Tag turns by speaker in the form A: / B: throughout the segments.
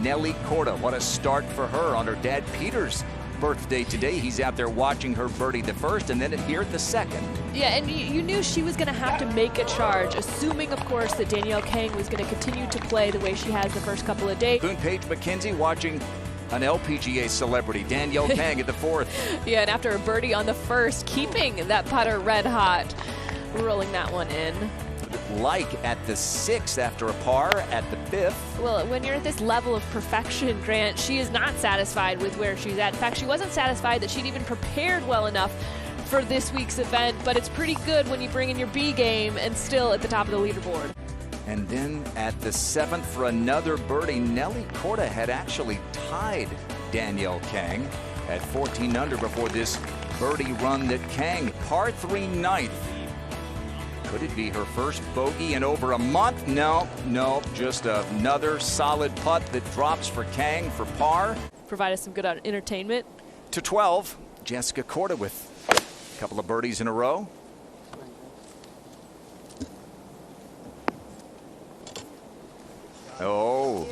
A: Nelly Korda. What a start for her on her dad Peter's birthday today. He's out there watching her birdie the first and then here at the second.
B: Yeah, and you knew she was going to have to make a charge, assuming, of course, that Danielle Kang was going to continue to play the way she has the first couple of days.
A: Boone Paige McKenzie watching an LPGA celebrity, Danielle Kang, at the fourth.
B: Yeah, and after a birdie on the first, keeping that putter red hot, rolling that one in.
A: Like at the sixth after a par at the fifth.
B: Well, when you're at this level of perfection, Grant, she is not satisfied with where she's at. In fact, she wasn't satisfied that she'd even prepared well enough for this week's event, but it's pretty good when you bring in your B game and still at the top of the leaderboard.
A: And then at the seventh for another birdie, Nelly Korda had actually tied Danielle Kang at 14 under before this birdie run that Kang, par 3 ninth. Could it be her first bogey in over a month? No, just another solid putt that drops for Kang for par.
B: Provide us some good entertainment.
A: To 12, Jessica Korda with a couple of birdies in a row. Oh,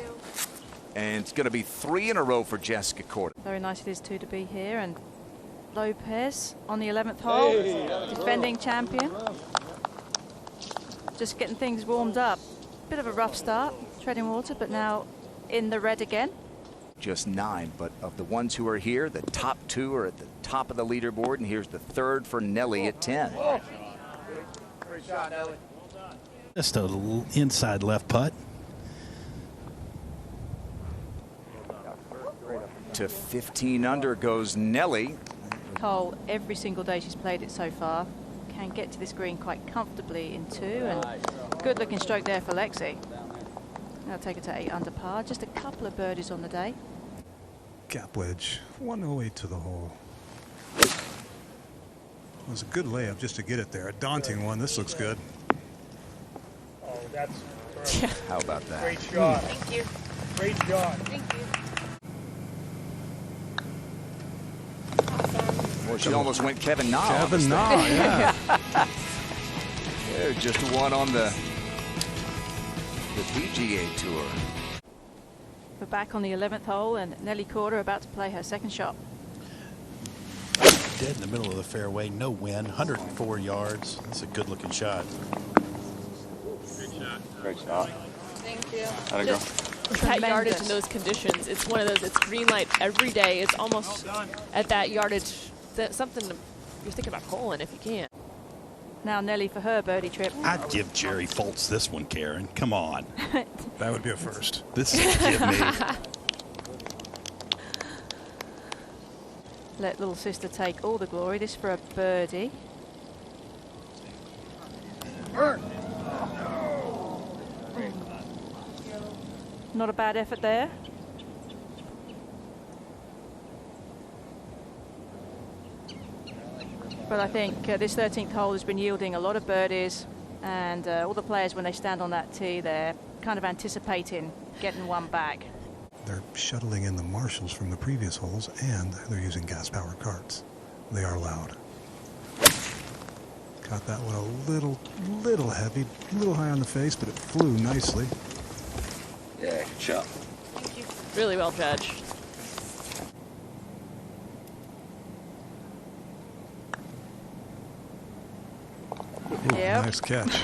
A: and it's going to be 3 in a row for Jessica Korda.
C: Very nice it is too to be here, and Lopez on the 11th hole, defending champion. Just getting things warmed up. Bit of a rough start, treading water, but now in the red again.
A: Just 9, but of the ones who are here, the top 2 are at the top of the leaderboard, and here's the third for Nelly at 10.
D: Great shot, Nelly.
E: Just a little inside left putt.
A: To 15 under goes Nelly.
C: Hole every single day she's played it so far. Can get to this green quite comfortably in 2, and good looking stroke there for Lexi. That'll take her to 8 under par. Just a couple of birdies on the day.
F: Gap wedge, 108 to the hole. It was a good layup just to get it there. A daunting one. This looks good.
D: Oh, that's
A: How about that?
D: great shot.
C: Thank you.
D: Great shot.
C: Thank you.
A: Well, she almost went Kevin Na.
F: Kevin Na, yeah.
A: There's just one on the PGA Tour.
C: We're back on the 11th hole, and Nelly Korda about to play her second shot.
E: Dead in the middle of the fairway, no wind, 104 yards. That's a good looking shot.
D: Great shot.
G: Great shot.
C: Thank you.
G: How'd it go?
B: That yardage in those conditions, it's one of those, it's green light every day. It's almost at that yardage, something you're thinking about calling if you can.
C: Now Nelly for her birdie trip.
E: I'd give Jerry Foltz this one, Karen. Come on.
F: That would be a first.
E: This is a give me.
C: Let little sister take all the glory. This for a birdie. Not a bad effort there. But I think this 13th hole has been yielding a lot of birdies, and all the players, when they stand on that tee, they're kind of anticipating getting one back.
F: They're shuttling in the marshals from the previous holes, and they're using gas-powered carts. They are loud. Got that one a little heavy, a little high on the face, but it flew nicely.
G: Yeah, good shot.
B: Really well judged.
F: Ooh,
C: Yep.
F: Nice catch.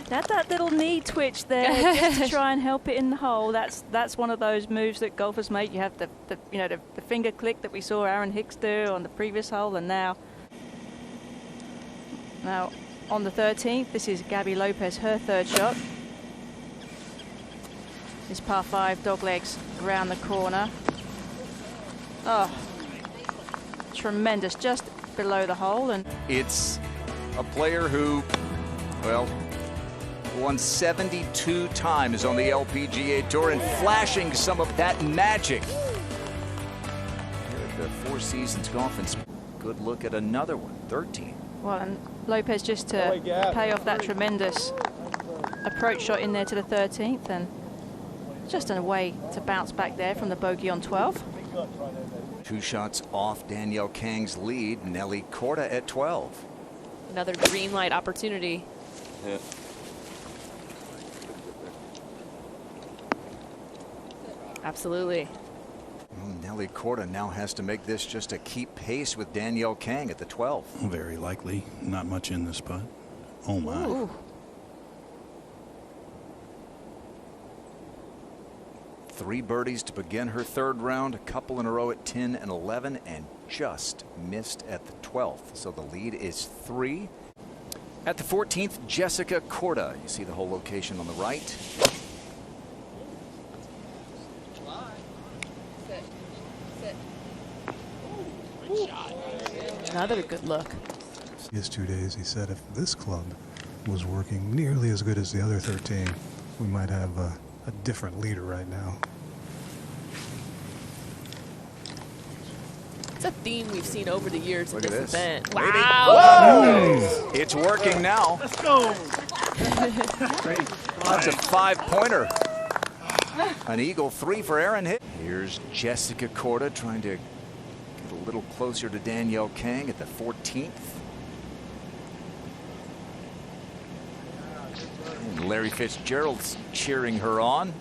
C: That little knee twitch there just to try and help it in the hole. That's one of those moves that golfers make. You have the finger click that we saw Aaron Hicks do on the previous hole, and now on the 13th, this is Gabby Lopez, her third shot. This par 5 dog legs around the corner. Oh, tremendous, just below the hole. And
A: It's a player who, well, won 72 times on the LPGA Tour and flashing some of that magic. The Four Seasons Golf, and good look at another one, 13.
C: well, and Lopez just to pay off that tremendous approach shot in there to the 13th, and just a way to bounce back there from the bogey on 12.
A: 2 shots off Danielle Kang's lead, Nelly Korda at 12.
B: Another green light opportunity.
G: Yeah.
B: Absolutely.
A: Well, Nelly Korda now has to make this just to keep pace with Danielle Kang at the 12.
E: Very likely. Not much in this putt. Oh, my.
B: Ooh.
A: Three birdies to begin her third round, a couple in a row at 10 and 11, and just missed at the 12th. So the lead is 3. At the 14th, Jessica Korda. You see the whole location on the right.
B: Another good look.
F: His 2 days, he said if this club was working nearly as good as the other 13, we might have a different leader right now.
B: It's a theme we've seen over the years in
A: Look at
B: this
A: this.
B: event.
A: Maybe.
B: Wow.
A: Whoa! It's working now.
D: Let's go.
A: That's a 5-pointer. An eagle 3 for Aaron Hitt. Here's Jessica Korda trying to get a little closer to Danielle Kang at the 14th. And Larry Fitzgerald's cheering her on.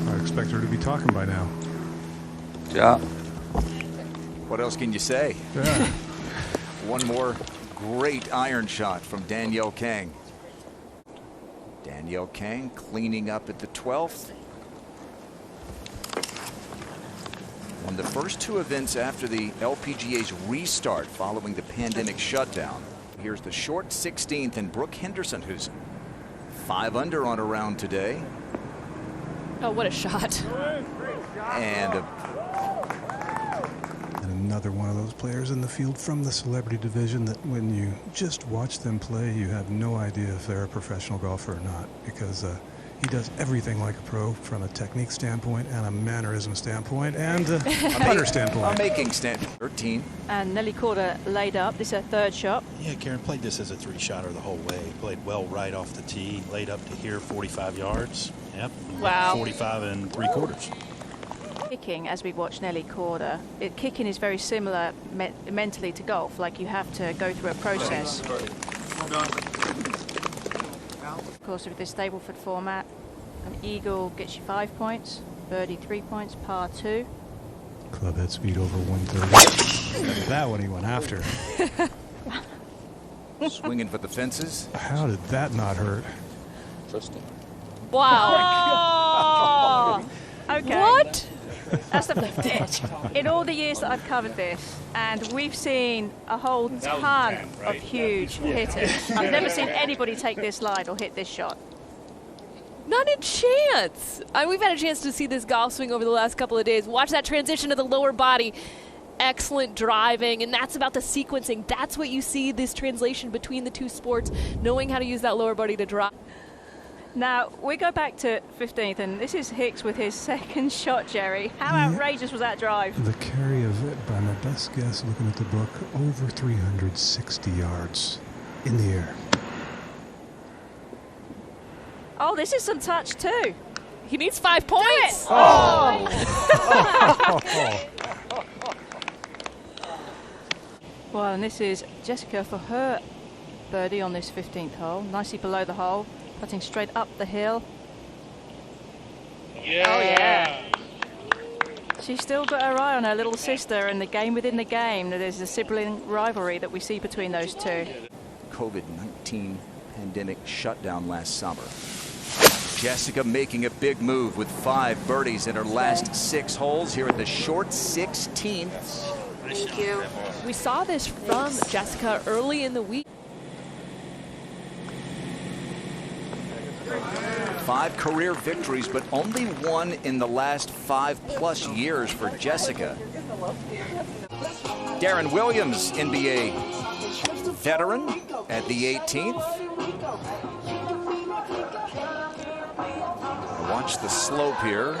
F: I expect her to be talking by now.
G: Yeah.
A: What else can you say?
F: Yeah.
A: One more great iron shot from Danielle Kang. Danielle Kang cleaning up at the 12th. Won the first 2 events after the LPGA's restart following the pandemic shutdown. Here's the short 16th, and Brooke Henderson, who's 5 under on a round today.
B: Oh, what a shot.
A: And
F: Another one of those players in the field from the celebrity division that when you just watch them play, you have no idea if they're a professional golfer or not, because he does everything like a pro from a technique standpoint and a mannerism standpoint and a putter standpoint.
A: a making stand. 13.
C: And Nelly Korda laid up. This is her third shot.
E: Yeah, Karen played this as a 3-shotter the whole way. Played well right off the tee, laid up to here 45 yards. Yep.
B: Wow.
E: 45 3/4.
C: Kicking, as we watch Nelly Korda, kicking is very similar mentally to golf. Like you have to go through a process. Of course, with this Stableford format, an eagle gets you 5 points, birdie 3 points, par 2.
F: Club head speed over 130. That one he went after.
A: Swinging for the fences.
F: How did that not hurt?
G: Interesting.
B: Wow.
C: Okay.
B: What?
C: That's the in all the years that I've covered this, and we've seen a whole ton of huge hitters. I've never seen anybody take this line or hit this shot.
B: Not a chance. We've had a chance to see this golf swing over the last couple of days. Watch that transition to the lower body. Excellent driving, and that's about the sequencing. That's what you see, this translation between the two sports, knowing how to use that lower body to drive.
C: Now, we go back to 15th, and this is Hicks with his second shot, Jerry. How outrageous was that drive?
F: The carry of it, by my best guess, looking at the book, over 360 yards in the air.
C: Oh, this is some touch, too.
B: He needs 5 points.
C: Oh! Well, and this is Jessica for her birdie on this 15th hole. Nicely below the hole, putting straight up the hill.
D: Yeah.
C: Oh, yeah. She's still got her eye on her little sister and the game within the game. There's a sibling rivalry that we see between those two.
A: COVID-19 pandemic shutdown last summer. Jessica making a big move with 5 birdies in her last 6 holes here at the short 16th.
B: Thank you. We saw this from Jessica early in the week.
A: 5 career victories, but only 1 in the last 5+ years for Jessica. Darren Williams, NBA veteran, at the 18th. Watch the slope here.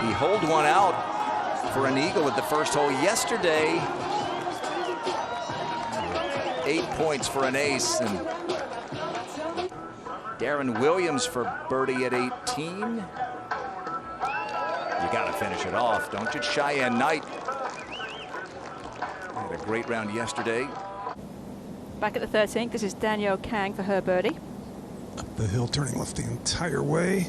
A: He holed one out for an eagle at the first hole yesterday. 8 points for an ace, and Darren Williams for birdie at 18. You got to finish it off, don't you? Cheyenne Knight had a great round yesterday.
C: Back at the 13th, this is Danielle Kang for her birdie.
F: Up the hill, turning left the entire way.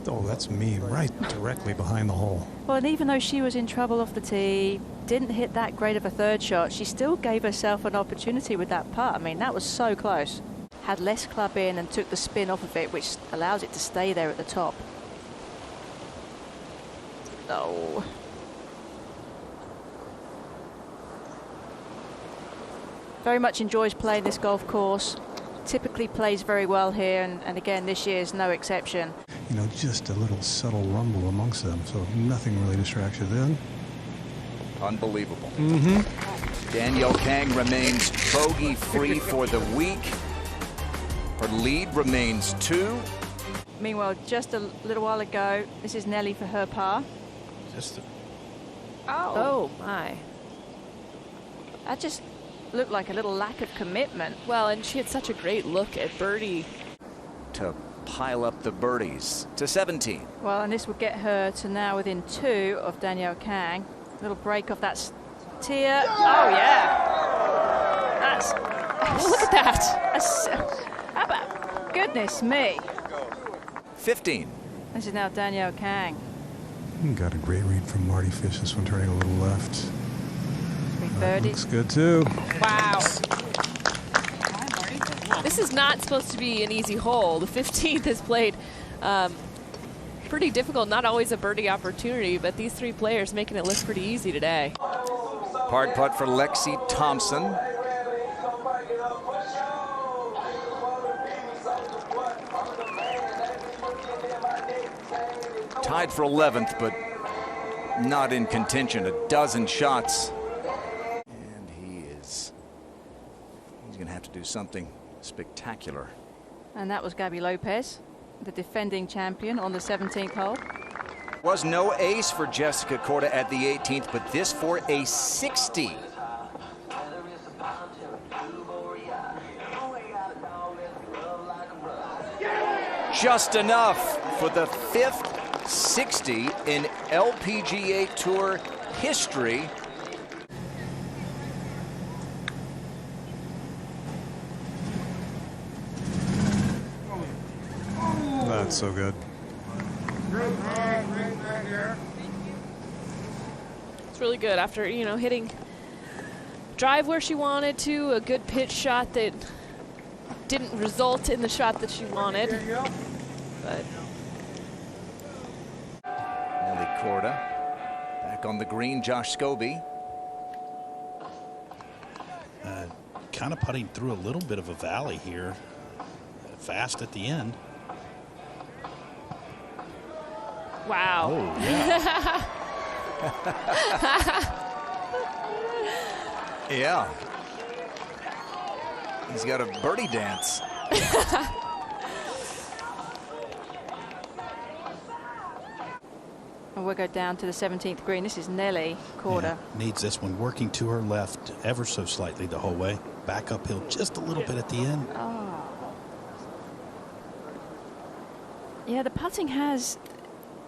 F: Oh, that's me, right directly behind the hole.
C: Well, and even though she was in trouble off the tee, didn't hit that great of a third shot, she still gave herself an opportunity with that putt. I mean, that was so close. Had less club in and took the spin off of it, which allows it to stay there at the top. No. Very much enjoys playing this golf course. Typically plays very well here, and again, this year is no exception.
F: You know, just a little subtle rumble amongst them, so nothing really distracts you then.
A: Unbelievable. Danielle Kang remains bogey-free for the week. Her lead remains 2.
C: Meanwhile, just a little while ago, this is Nelly for her par.
B: Oh my.
C: That just looked like a little lack of commitment.
B: Well, and she had such a great look at birdie.
A: To pile up the birdies to 17.
C: Well, and this would get her to now within 2 of Danielle Kang. Little break off that tier. Oh, yeah. That's
B: Look at that.
C: how about, goodness me.
A: 15.
C: This is now Danielle Kang.
F: Got a great read from Marty Fish, this one turning a little left.
C: 3
F: That
C: birdies.
F: looks good too.
B: Wow. This is not supposed to be an easy hole. The 15th is played pretty difficult, not always a birdie opportunity, but these 3 players making it look pretty easy today.
A: Hard putt for Lexi Thompson. Tied for 11th, but not in contention. A dozen shots. And he's going to have to do something spectacular.
C: And that was Gabby Lopez, the defending champion, on the 17th hole.
A: Was no ace for Jessica Korda at the 18th, but this for a 60. Just enough for the 5th 60 in LPGA Tour history.
F: That's so good.
B: It's really good after, you know, hitting drive where she wanted to, a good pitch shot that didn't result in the shot that she wanted. But
A: Nelly Korda back on the green. Josh SCOBEE.
E: Kind of putting through a little bit of a valley here. Fast at the end.
B: wow.
E: Oh, yeah.
A: Yeah. He's got a birdie dance.
C: And we'll go down to the 17th green. This is Nelly Korda.
E: Yeah, needs this one working to her left ever so slightly the whole way. Back uphill just a little bit at the end.
C: Oh. Yeah, the putting has,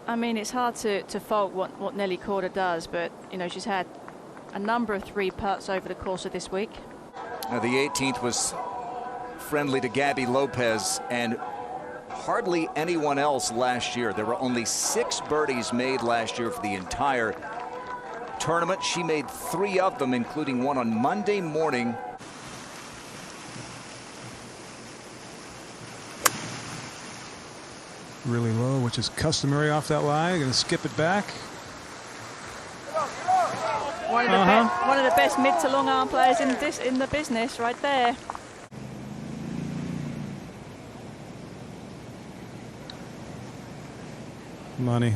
C: I mean, it's hard to fault what Nelly Korda does, but, you know, she's had a number of 3 putts over the course of this week.
A: Now, the 18th was friendly to Gabby Lopez and hardly anyone else last year. There were only 6 birdies made last year for the entire tournament. She made 3 of them, including one on Monday morning.
F: Really low, which is customary off that lie. Going to skip it back.
C: One of the best mid to long arm players in the business, right there.
F: Money.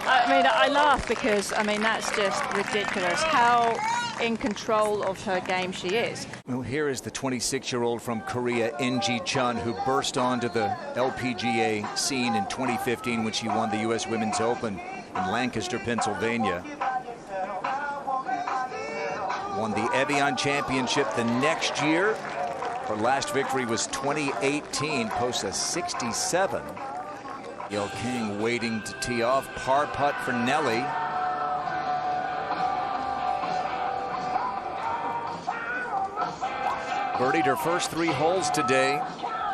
C: I mean, I laugh because, I mean, that's just ridiculous how in control of her game she is.
A: Well, here is the 26-year-old from Korea, Chun, who burst onto the LPGA scene in 2015 when she won the U.S. Women's Open in Lancaster, Pennsylvania. Won the Evian Championship the next year. Her last victory was 2018, posts a 67. Danielle Kang waiting to tee off. Par putt for Nelly. Birdied her first 3 holes today.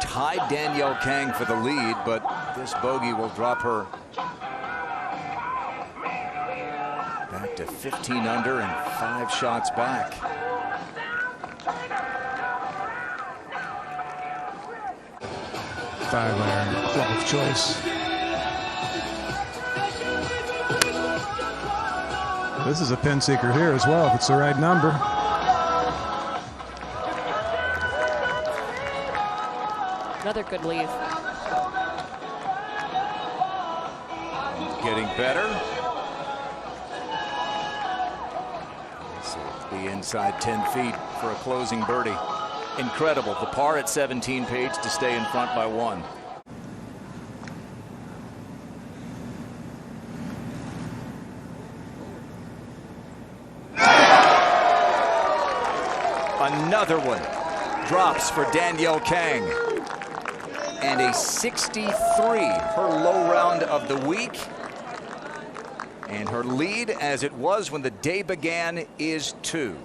A: Tied Danielle Kang for the lead, but this bogey will drop her back to 15 under and 5 shots back.
F: Five-iron club of choice. This is a pin seeker here as well, if it's the right number.
B: Another good leave.
A: Getting better. So be inside 10 feet for a closing birdie. Incredible. The par at 17 Paige to stay in front by 1. Another one drops for Danielle Kang. And a 63, her low round of the week. And her lead, as it was when the day began, is 2.